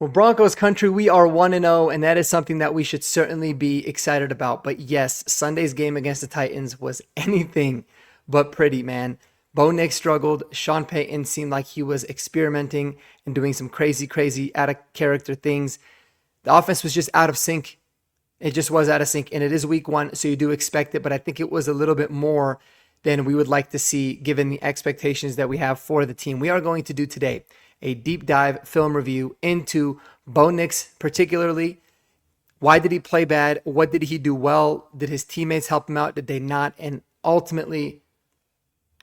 Well, Broncos country, we are 1-0, and that is something that we should certainly be excited about. But yes, Sunday's game against the Titans was anything but pretty, man. Bo Nix struggled. Sean Payton seemed like he was experimenting and doing some crazy, out of character things. The offense was just out of sync. It just was out of sync, and it is week one, so you do expect it, but I think it was a little bit more than we would like to see given the expectations that we have for the team. We are going to do today a deep dive film review into Bo Nix particularly. Why did he play bad? What did he do well? Did his teammates help him out? Did they not? And ultimately,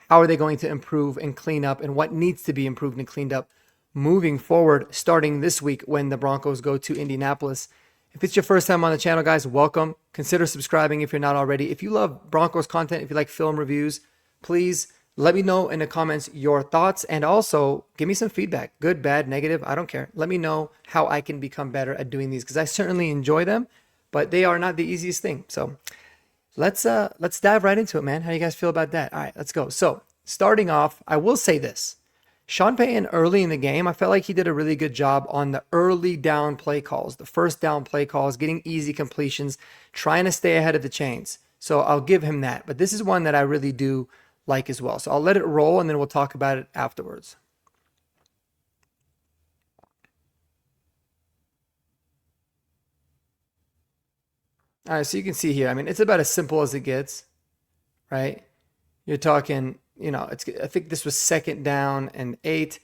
how are they going to improve and clean up, and what needs to be improved and cleaned up moving forward starting this week when the Broncos go to Indianapolis? If it's your first time on the channel, guys, welcome. Consider subscribing if you're not already. If you love Broncos content, if you like film reviews, please let me know in the comments your thoughts, and also give me some feedback. Good, bad, negative, I don't care. Let me know how I can become better at doing these, because I certainly enjoy them, but they are not the easiest thing. So let's dive right into it, man. How do you guys feel about that? All right, let's go. So starting off, I will say this. Sean Payton early in the game, I felt like he did a really good job on the early down play calls, the first down play calls, getting easy completions, trying to stay ahead of the chains. So I'll give him that. But this is one that I really do like as well. So I'll let it roll, and then we'll talk about it afterwards. All right, so you can see here, I mean, it's about as simple as it gets, right? You're talking, I think this was second down and 8.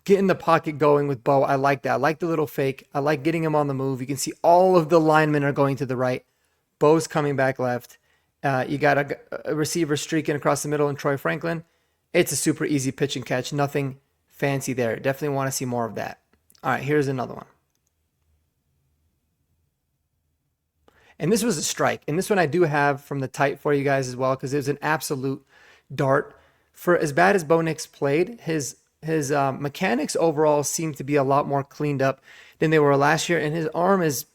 Getting the pocket going with Bo. I like that. I like the little fake. I like getting him on the move. You can see all of the linemen are going to the right. Bo's coming back left. You got a receiver streaking across the middle in Troy Franklin. It's a super easy pitch and catch. Nothing fancy there. Definitely want to see more of that. All right, here's another one. And this was a strike. And this one I do have from the tight for you guys as well, because it was an absolute dart. For as bad as Bo Nix played, his mechanics overall seem to be a lot more cleaned up than they were last year, and his arm is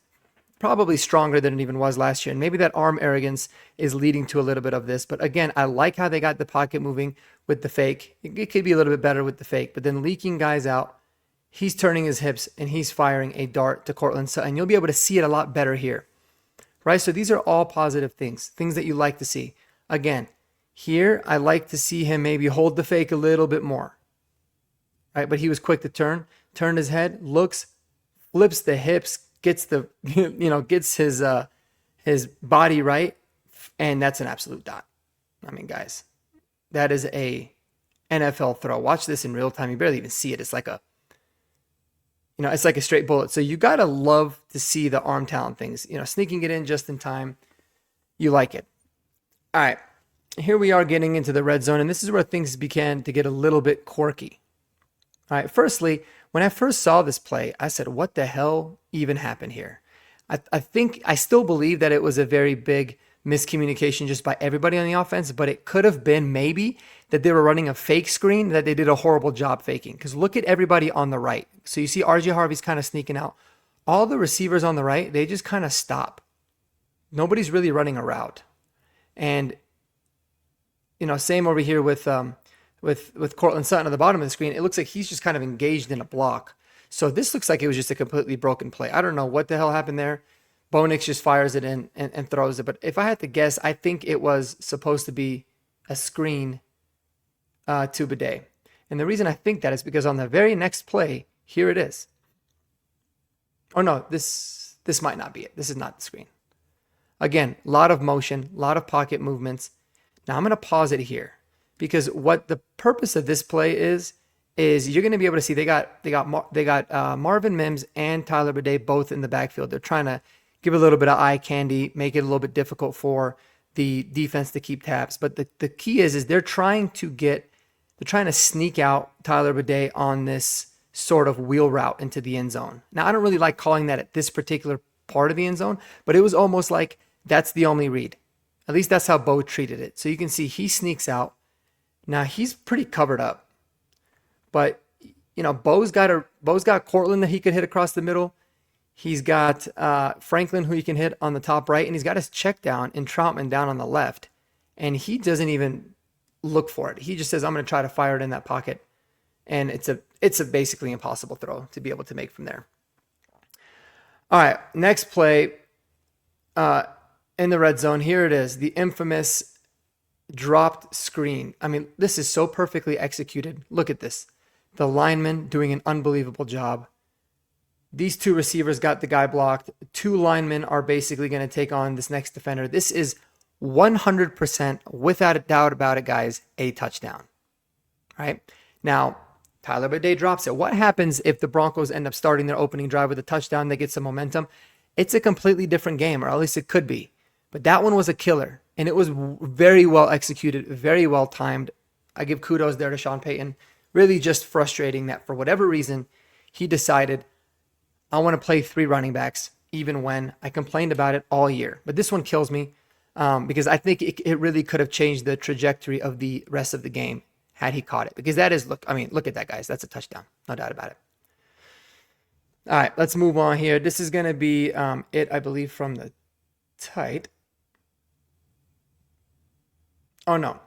probably stronger than it even was last year. And maybe that arm arrogance is leading to a little bit of this. But again, I like how they got the pocket moving with the fake. It could be a little bit better with the fake, but then leaking guys out, he's turning his hips and he's firing a dart to Cortland Sutton. You'll be able to see it a lot better here, right? So these are all positive things that you like to see. Again, here, I like to see him maybe hold the fake a little bit more, right? But he was quick to turn his head, looks, flips the hips, gets the, gets his body right, and that's an absolute dot. I mean, guys, that is a NFL throw. Watch this in real time. You barely even see it. It's like it's like a straight bullet. So you gotta love to see the arm talent things. Sneaking it in just in time. You like it. All right. Here we are getting into the red zone, and this is where things began to get a little bit quirky. All right, firstly, when I first saw this play, I said, what the hell even happened here? I still believe that it was a very big miscommunication just by everybody on the offense, but it could have been maybe that they were running a fake screen, that they did a horrible job faking. Because look at everybody on the right. So you see RJ Harvey's kind of sneaking out. All the receivers on the right, they just kind of stop. Nobody's really running a route. And same over here with Cortland Sutton at the bottom of the screen. It looks like he's just kind of engaged in a block. So this looks like it was just a completely broken play. I don't know what the hell happened there. Bo Nix just fires it in and throws it. But if I had to guess, I think it was supposed to be a screen to Bidet. And the reason I think that is because on the very next play, here it is. Oh no, this might not be it. This is not the screen. Again, a lot of motion, a lot of pocket movements. Now I'm going to pause it here, because what the purpose of this play is you're going to be able to see they got Marvin Mims and Tyler Bidet both in the backfield. They're trying to give a little bit of eye candy, make it a little bit difficult for the defense to keep tabs. But the key is they're trying to sneak out Tyler Bidet on this sort of wheel route into the end zone. Now I don't really like calling that at this particular part of the end zone, but it was almost like that's the only read. At least that's how Bo treated it. So you can see he sneaks out. Now he's pretty covered up, but Bo's got Cortland that he could hit across the middle. He's got Franklin who he can hit on the top right, and he's got his check down in Troutman down on the left, and he doesn't even look for it. He just says, "I'm going to try to fire it in that pocket," and it's a basically impossible throw to be able to make from there. All right, next play uh, in the red zone. Here it is, the infamous dropped screen. I mean, this is so perfectly executed. Look at this. The lineman doing an unbelievable job. These two receivers got the guy blocked. Two linemen are basically going to take on this next defender. This is 100%, without a doubt about it, guys, a touchdown. Right? Now, Tyler Badé drops it. What happens if the Broncos end up starting their opening drive with a touchdown? They get some momentum. It's a completely different game, or at least it could be. But that one was a killer, and it was very well executed, very well timed. I give kudos there to Sean Payton. Really just frustrating that for whatever reason, he decided, I want to play three running backs, even when I complained about it all year. But this one kills me because I think it really could have changed the trajectory of the rest of the game had he caught it. Because that is, look at that, guys. That's a touchdown. No doubt about it. All right, let's move on here. This is going to be it, I believe, from the tight. Oh, no.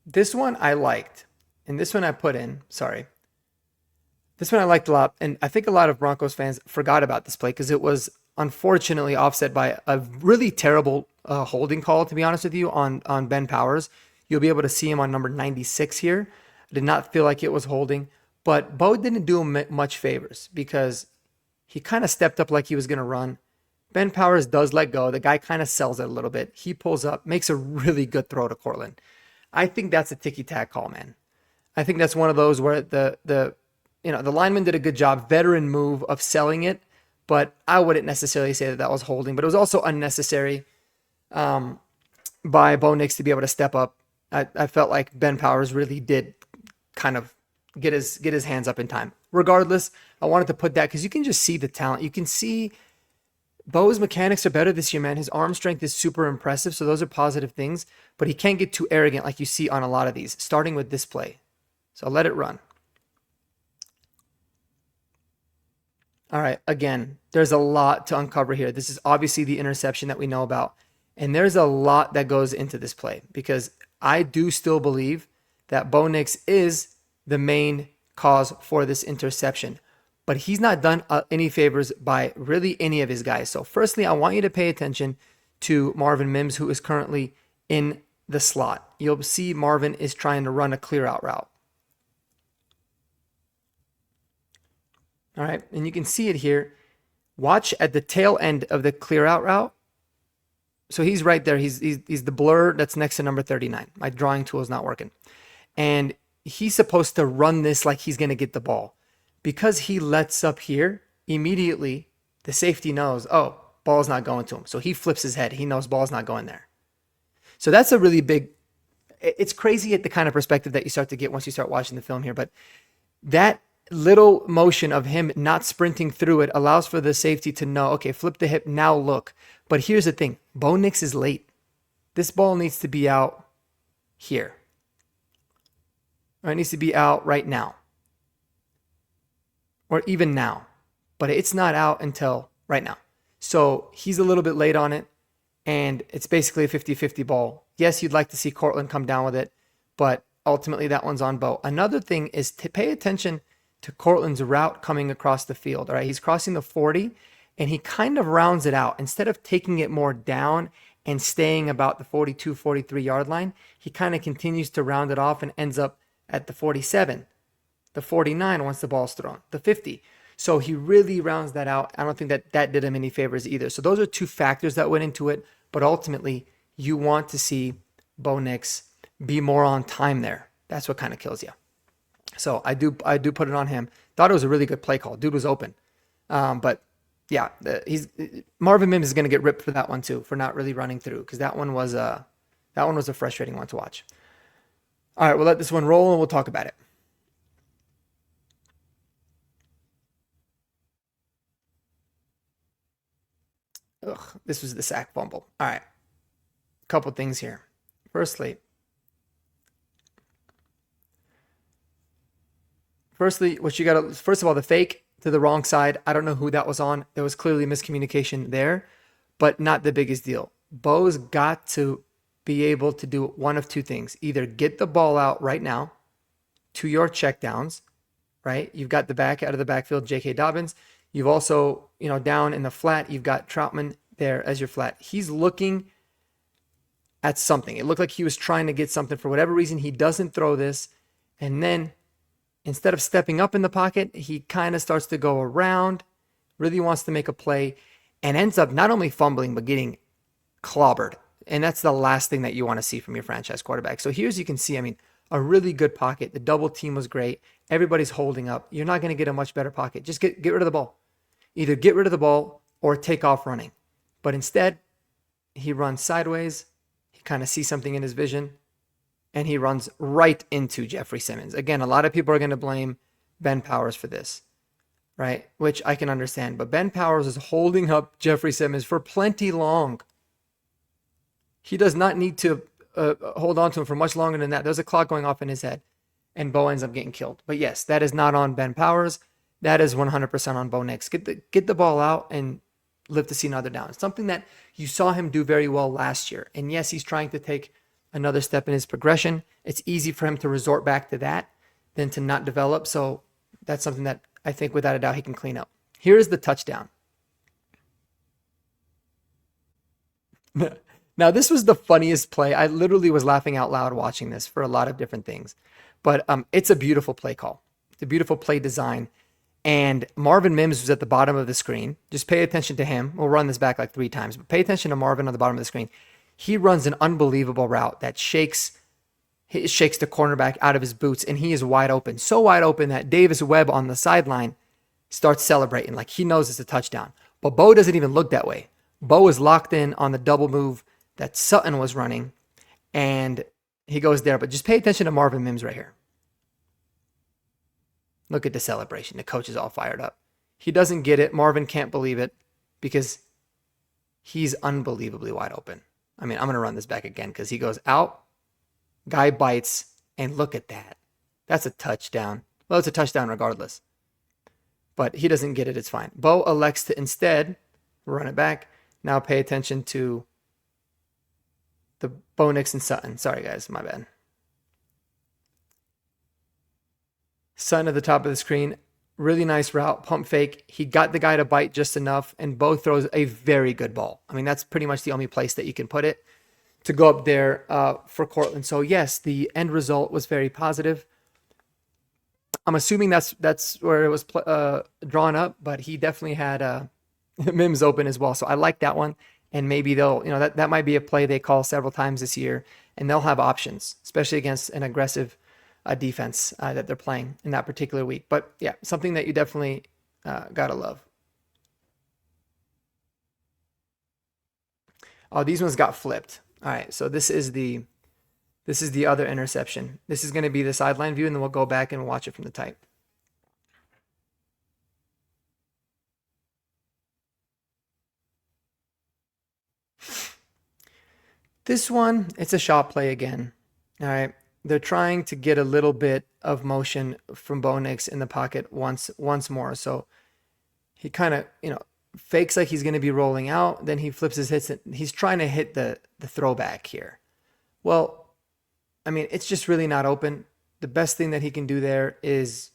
This one I liked. And this one I put in. Sorry. This one I liked a lot. And I think a lot of Broncos fans forgot about this play because it was unfortunately offset by a really terrible holding call, to be honest with you, on Ben Powers. You'll be able to see him on number 96 here. I did not feel like it was holding. But Bo didn't do him much favors because he kind of stepped up like he was going to run. Ben Powers does let go. The guy kind of sells it a little bit. He pulls up, makes a really good throw to Cortland. I think that's a ticky-tack call, man. I think that's one of those where the lineman did a good job, veteran move of selling it, but I wouldn't necessarily say that was holding. But it was also unnecessary by Bo Nix to be able to step up. I felt like Ben Powers really did kind of get his hands up in time. Regardless, I wanted to put that because you can just see the talent. You can see Bo's mechanics are better this year, man. His arm strength is super impressive, so those are positive things. But he can't get too arrogant like you see on a lot of these, starting with this play. So I'll let it run. All right, again, there's a lot to uncover here. This is obviously the interception that we know about. And there's a lot that goes into this play because I do still believe that Bo Nix is the main cause for this interception. But he's not done any favors by really any of his guys. So firstly, I want you to pay attention to Marvin Mims, who is currently in the slot. You'll see Marvin is trying to run a clear out route. All right, and you can see it here. Watch at the tail end of the clear out route. So he's right there. He's the blur that's next to number 39. My drawing tool is not working. And he's supposed to run this like he's going to get the ball. Because he lets up here, immediately the safety knows, oh, ball's not going to him. So he flips his head. He knows ball's not going there. So that's a really big, it's crazy at the kind of perspective that you start to get once you start watching the film here. But that little motion of him not sprinting through it allows for the safety to know, okay, flip the hip, now look. But here's the thing, Bo Nix is late. This ball needs to be out here. Or it needs to be out right now. Or even now. But it's not out until right now. So he's a little bit late on it. And it's basically a 50-50 ball. Yes, you'd like to see Cortland come down with it. But ultimately that one's on Bo. Another thing is to pay attention to Cortland's route coming across the field. All right, he's crossing the 40 and he kind of rounds it out. Instead of taking it more down and staying about the 42, 43 yard line, he kind of continues to round it off and ends up at the 47, the 49 once the ball's thrown, the 50. So he really rounds that out. I don't think that did him any favors either. So those are two factors that went into it. But ultimately, you want to see Bo Nix be more on time there. That's what kind of kills you. So I do put it on him. Thought it was a really good play call. Dude was open. But yeah, Marvin Mims is going to get ripped for that one too, for not really running through, because that one was a frustrating one to watch. All right, we'll let this one roll and we'll talk about it. Ugh, this was the sack fumble. All right, couple things here. Firstly, what you got to, first of all, the fake to the wrong side. I don't know who that was on. There was clearly miscommunication there, but not the biggest deal. Bo's got to be able to do one of two things. Either get the ball out right now to your checkdowns, right? You've got the back out of the backfield, J.K. Dobbins. You've also, down in the flat, you've got Troutman there as your flat. He's looking at something. It looked like he was trying to get something. For whatever reason, he doesn't throw this. And then instead of stepping up in the pocket, he kind of starts to go around, really wants to make a play, and ends up not only fumbling, but getting clobbered. And that's the last thing that you want to see from your franchise quarterback. So here, as you can see, I mean, a really good pocket. The double team was great. Everybody's holding up. You're not going to get a much better pocket. Just get rid of the ball. Either get rid of the ball or take off running. But instead, he runs sideways. He kind of sees something in his vision, and he runs right into Jeffrey Simmons. Again, a lot of people are going to blame Ben Powers for this, right? Which I can understand. But Ben Powers is holding up Jeffrey Simmons for plenty long. He does not need to hold on to him for much longer than that. There's a clock going off in his head, and Bo ends up getting killed. But yes, that is not on Ben Powers. That is 100% on Bo Nix. Get the ball out and live to see another down. It's something that you saw him do very well last year. And yes, he's trying to take another step in his progression. It's easy for him to resort back to that than to not develop. So that's something that I think without a doubt he can clean up. Here's the touchdown. Now, this was the funniest play. I literally was laughing out loud watching this for a lot of different things. But it's a beautiful play call. It's a beautiful play design. And Marvin Mims was at the bottom of the screen. Just pay attention to him. We'll run this back like 3 times. But pay attention to Marvin on the bottom of the screen. He runs an unbelievable route that shakes the cornerback out of his boots, and he is wide open. So wide open that Davis Webb on the sideline starts celebrating like he knows it's a touchdown. But Bo doesn't even look that way. Bo is locked in on the double move that Sutton was running, and he goes there. But just pay attention to Marvin Mims right here. Look at the celebration. The coach is all fired up. He doesn't get it. Marvin can't believe it because he's unbelievably wide open. I mean, I'm going to run this back again because he goes out, guy bites, and look at that. That's a touchdown. Well, it's a touchdown regardless. But he doesn't get it. It's fine. Bo elects to instead run it back. Now pay attention to the Bo Nix and Sutton. Sorry, guys. My bad. Sutton at the top of the screen. Really nice route. Pump fake. He got the guy to bite just enough, and Bo throws a very good ball. I mean, that's pretty much the only place that you can put it to go up there for Cortland. So, yes, the end result was very positive. I'm assuming that's where it was drawn up, but he definitely had Mims open as well. So I like that one. And maybe they'll, that might be a play they call several times this year, and they'll have options, especially against an aggressive defense that they're playing in that particular week. But yeah, something that you definitely gotta love. Oh, these ones got flipped. All right, so this is the other interception. This is going to be the sideline view, and then we'll go back and watch it from the type. This one, it's a shot play again. All right. They're trying to get a little bit of motion from Bo Nix in the pocket once more. So he kind of, fakes like he's going to be rolling out. Then he flips his hits. He's trying to hit the throwback here. Well, I mean, it's just really not open. The best thing that he can do there is,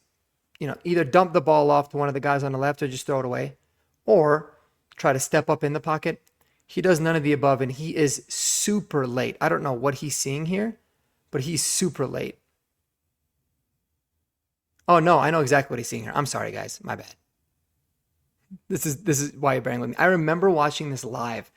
either dump the ball off to one of the guys on the left or just throw it away, or try to step up in the pocket. He does none of the above, and he is super late. I don't know what he's seeing here, but he's super late. Oh, no, I know exactly what he's seeing here. I'm sorry, guys. My bad. This is why you're bearing with me. I remember watching this live,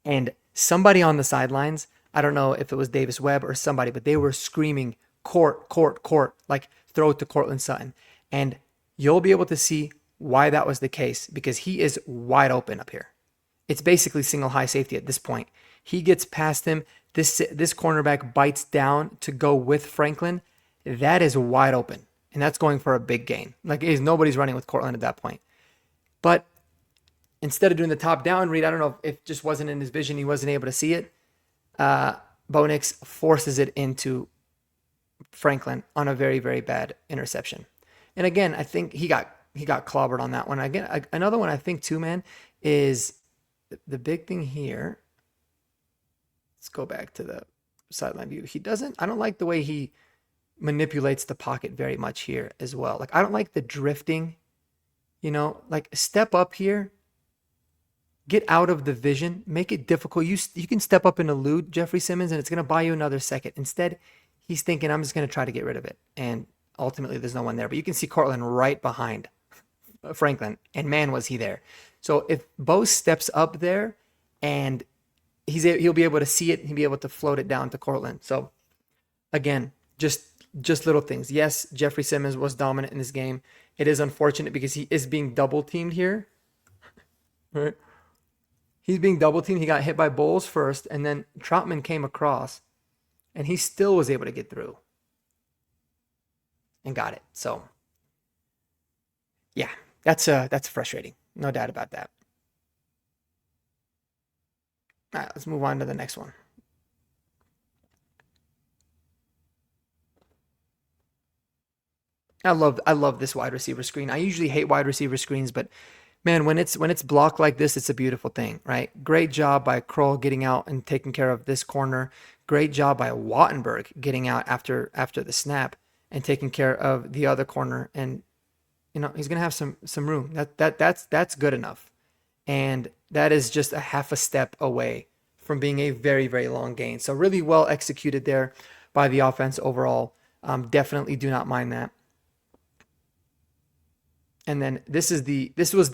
and somebody on the sidelines, I don't know if it was Davis Webb or somebody, but they were screaming, court, court, court, like throw it to Cortland Sutton. And you'll be able to see why that was the case, because he is wide open up here. It's basically single high safety at this point. He gets past him. This cornerback bites down to go with Franklin. That is wide open, and that's going for a big gain. Like, nobody's running with Cortland at that point. But instead of doing the top down read, I don't know if it just wasn't in his vision, he wasn't able to see it. Bo Nix forces it into Franklin on a very, very bad interception. And again, I think he got clobbered on that one. Again, another one I think too, man, is the big thing here. Let's go back to the sideline view. I don't like the way he manipulates the pocket very much here as well. Like, I don't like the drifting, like step up here get out of the vision, make it difficult. You can step up and elude Jeffrey Simmons, and it's going to buy you another second. Instead, he's thinking, I'm just going to try to get rid of it. And ultimately, there's no one there. But you can see Cortland right behind Franklin, and man, was he there. So if Bo steps up there and he'll be able to see it, he'll be able to float it down to Cortland. So again, just little things. Yes, Jeffrey Simmons was dominant in this game. It is unfortunate because he is being double teamed here. Right? He's being double teamed. He got hit by Bowles first, and then Troutman came across, and he still was able to get through and got it. So yeah, that's frustrating. No doubt about that. All right, let's move on to the next one. I love this wide receiver screen. I usually hate wide receiver screens, but man, when it's blocked like this, it's a beautiful thing, right? Great job by Kroll getting out and taking care of this corner. Great job by Wattenberg getting out after the snap and taking care of the other corner. And he's gonna have some room. That's good enough. And that is just a half a step away from being a very, very long gain. So really well executed there by the offense overall. Definitely do not mind that. And then this was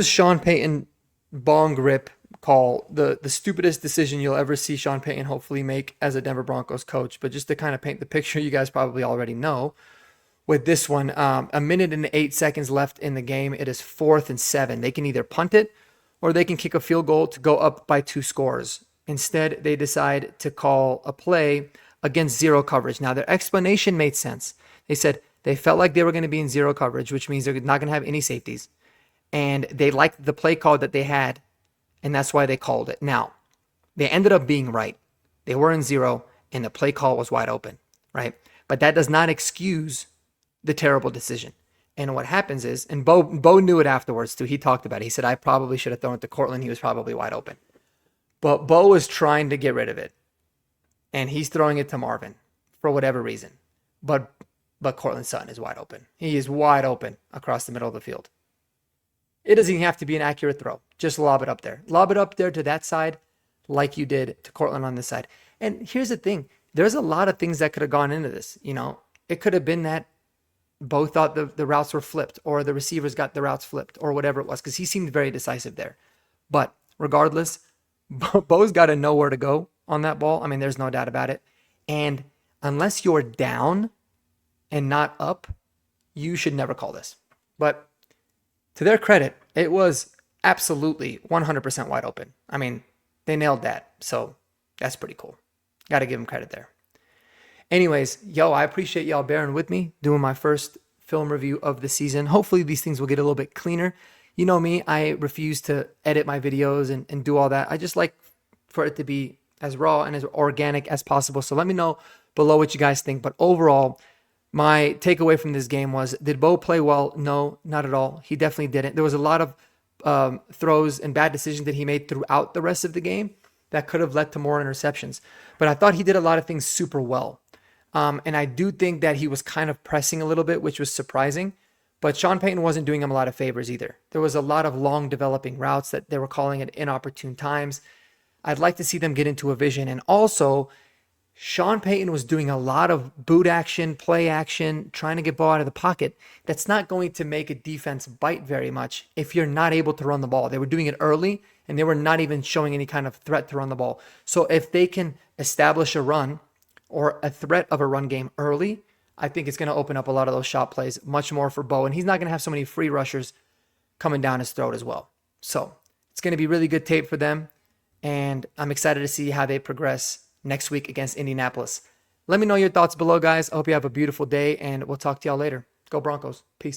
Sean Payton bong rip call, the stupidest decision you'll ever see Sean Payton hopefully make as a Denver Broncos coach. But just to kind of paint the picture, you guys probably already know with this one, a minute and 8 seconds left in the game. It is 4th and 7. They can either punt it or they can kick a field goal to go up by 2 scores. Instead, they decide to call a play against zero coverage. Now, their explanation made sense. They said they felt like they were going to be in zero coverage, which means they're not going to have any safeties. And they liked the play call that they had, and that's why they called it. Now, they ended up being right. They were in zero, and the play call was wide open, right? But that does not excuse the terrible decision. And what happens is, and Bo knew it afterwards too. He talked about it. He said, I probably should have thrown it to Cortland. He was probably wide open. But Bo was trying to get rid of it. And he's throwing it to Marvin for whatever reason. But Cortland Sutton is wide open. He is wide open across the middle of the field. It doesn't even have to be an accurate throw. Just lob it up there. Lob it up there to that side like you did to Cortland on this side. And here's the thing. There's a lot of things that could have gone into this. It could have been that Bo thought the routes were flipped, or the receivers got the routes flipped, or whatever it was, because he seemed very decisive there. But regardless, Bo's got to know where to go on that ball. I mean, there's no doubt about it. And unless you're down and not up, you should never call this. But to their credit, it was absolutely 100% wide open. I mean, they nailed that. So that's pretty cool. Got to give them credit there. Anyways, I appreciate y'all bearing with me doing my first film review of the season. Hopefully these things will get a little bit cleaner. You know me, I refuse to edit my videos and do all that. I just like for it to be as raw and as organic as possible. So let me know below what you guys think. But overall, my takeaway from this game was, did Bo play well? No, not at all. He definitely didn't. There was a lot of throws and bad decisions that he made throughout the rest of the game that could have led to more interceptions. But I thought he did a lot of things super well. And I do think that he was kind of pressing a little bit, which was surprising. But Sean Payton wasn't doing him a lot of favors either. There was a lot of long developing routes that they were calling at inopportune times. I'd like to see them get into a vision. And also, Sean Payton was doing a lot of boot action, play action, trying to get Bo out of the pocket. That's not going to make a defense bite very much if you're not able to run the ball. They were doing it early, and they were not even showing any kind of threat to run the ball. So if they can establish a run or a threat of a run game early, I think it's going to open up a lot of those shot plays much more for Bo. And he's not going to have so many free rushers coming down his throat as well. So it's going to be really good tape for them. And I'm excited to see how they progress next week against Indianapolis. Let me know your thoughts below, guys. I hope you have a beautiful day, and we'll talk to y'all later. Go Broncos. Peace.